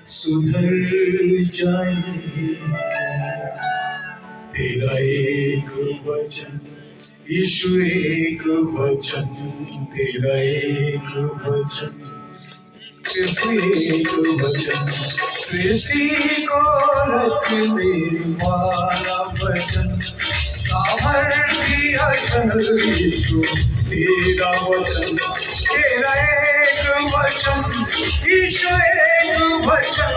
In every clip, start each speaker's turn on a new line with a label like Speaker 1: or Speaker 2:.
Speaker 1: सुधर जाएंगे। तेरा एक वचन यीशु, एक वचन, तेरा एक वचन, सिर्फ एक वचन, सृष्टि को रचने वाला वचन, सामर्थ्य अटल यीशु तेरा वचन, तेरा एक वचन यीशु, एक वचन,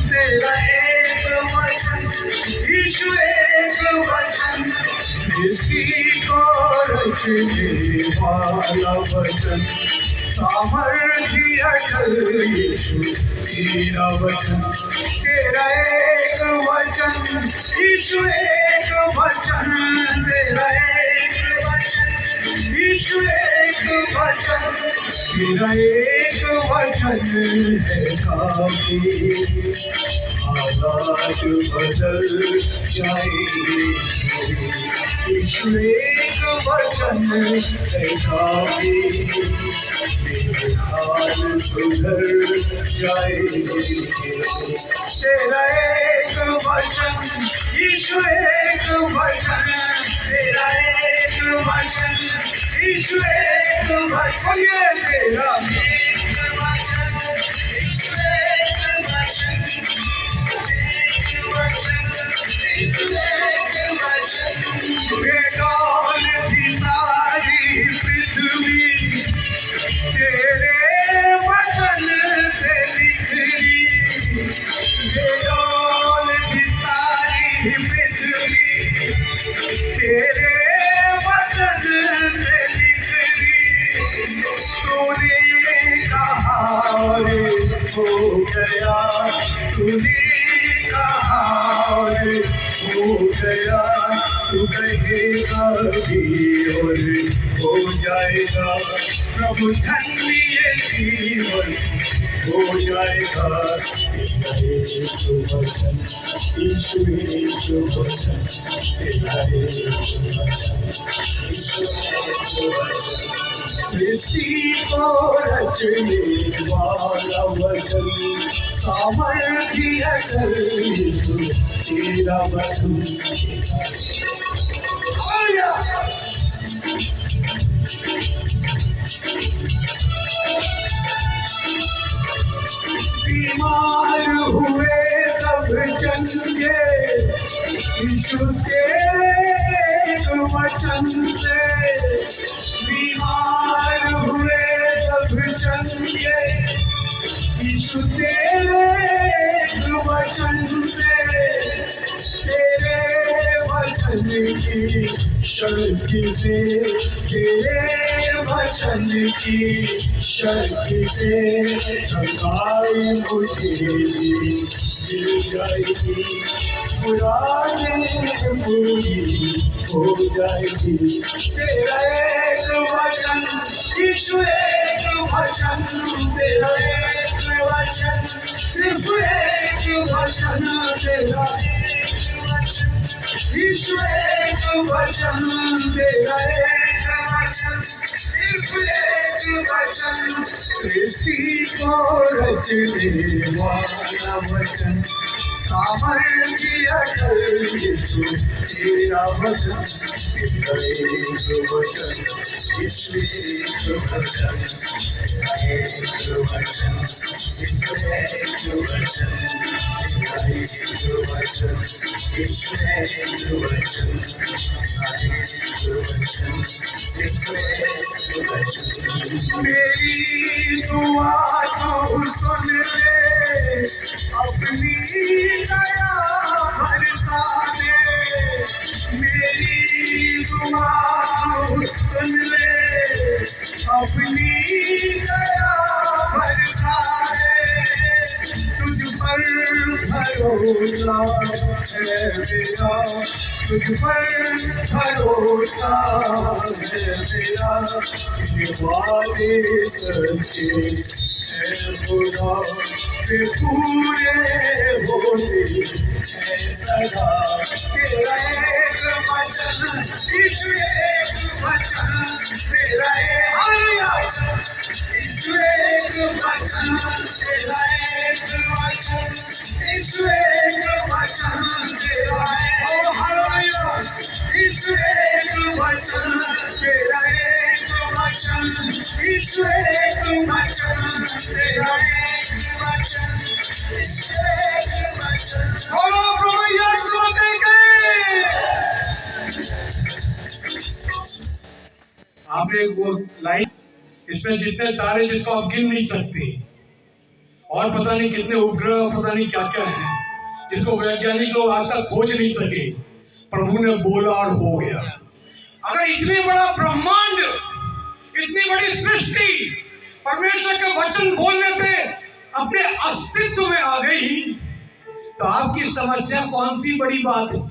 Speaker 1: तेरा एक वचन यीशु, एक वचन, सृष्टि को रचने वाला वचन, सामर्थ्य अटल यीशु तेरा वचन, तेरा एक वचन यीशु, एक वचन, तेरा एक वचन यीशु, एक वचन, तेरा एक वचन है काफी, हालात बदल जाएंगे। यीशु एक वचन है काफी, मेरे हाल सुधर जाएंगे। तेरा एक वचन यीशु, एक वचन, तेरा एक वचन यीशु, एक वचन, तेरा एक वचन यीशु, एक वचन, एक वचन यीशु, एक वचन, बेडौल थी सारी पृथ्वी तेरे वचन से निखरी, बेडौल थी सारी पृथ्वी तेरे वचन से निखरी, तूने कहा रे हो गया, तूने कहा रे हो गया, तू कहेगा भी और हो जाएगा, प्रभु धन्य जीवन हो जाएगा। तेरा एक वचन यीशु, एक वचन, तेरा एक वचन यीशु, एक वचन, सृष्टि को रचने वाला वचन, सामर्थ्य अटल यीशु तेरा वचन। बीमार हुए सब चंगे यीशु तेरे एक वचन से, बीमार हुए सब चंगे यीशु तेरे एक वचन से, तेरे वचन की शक्ति से, तेरे वचन की शक्ति से थकाई मुझे मिल जाएगी, पुराने पूरी हो जाएगी। तेरा एक वचन यीशु, एक वचन, तेरा एक वचन, सिर्फ एक वचन, तेरा एक वचन यीशु, एक वचन, तेरा एक वचन, सिर्फ एक वचन, सृष्टि को रचने वाला वचन, सामर्थ्य अटल यीशु तेरा वचन, तेरा एक वचन यीशु, एक वचन, तेरा एक वचन, तेरा एक वचन, तेरा एक वचन यीशु, एक वचन, तेरा एक वचन, तेरा एक वचन, मेरी दुआ तो सुन ले, अपनी दया बरसा दे, मेरी दुआ तो सुन ले, अपनी दया बरसा दे, तुझ पर भरोसा है मेरा, तुझ पर भरोसा है मेरा, ये वादे सच्चे है खुदा, वे पूरे होते हैं सदा। तेरा एक वचन यीशु, एक वचन, तेरा एक वचन यीशु, एक वचन, तेरा एक यीशु एक वचन, तेरा एक वचन, यीशु एक वचन। बोलो प्रभु यीशु मसीह की। आपने वो लाइन, इसमें जितने तारे जिसको आप गिन नहीं सकते, और पता नहीं कितने उपग्रह, पता नहीं क्या क्या है जिसको वैज्ञानिक लोग आज तक खोज नहीं सके, प्रभु ने बोला और हो गया। अगर इतनी बड़ा ब्रह्मांड, इतनी बड़ी सृष्टि परमेश्वर के वचन बोलने से अपने अस्तित्व में आ गई, तो आपकी समस्या कौन सी बड़ी बात है?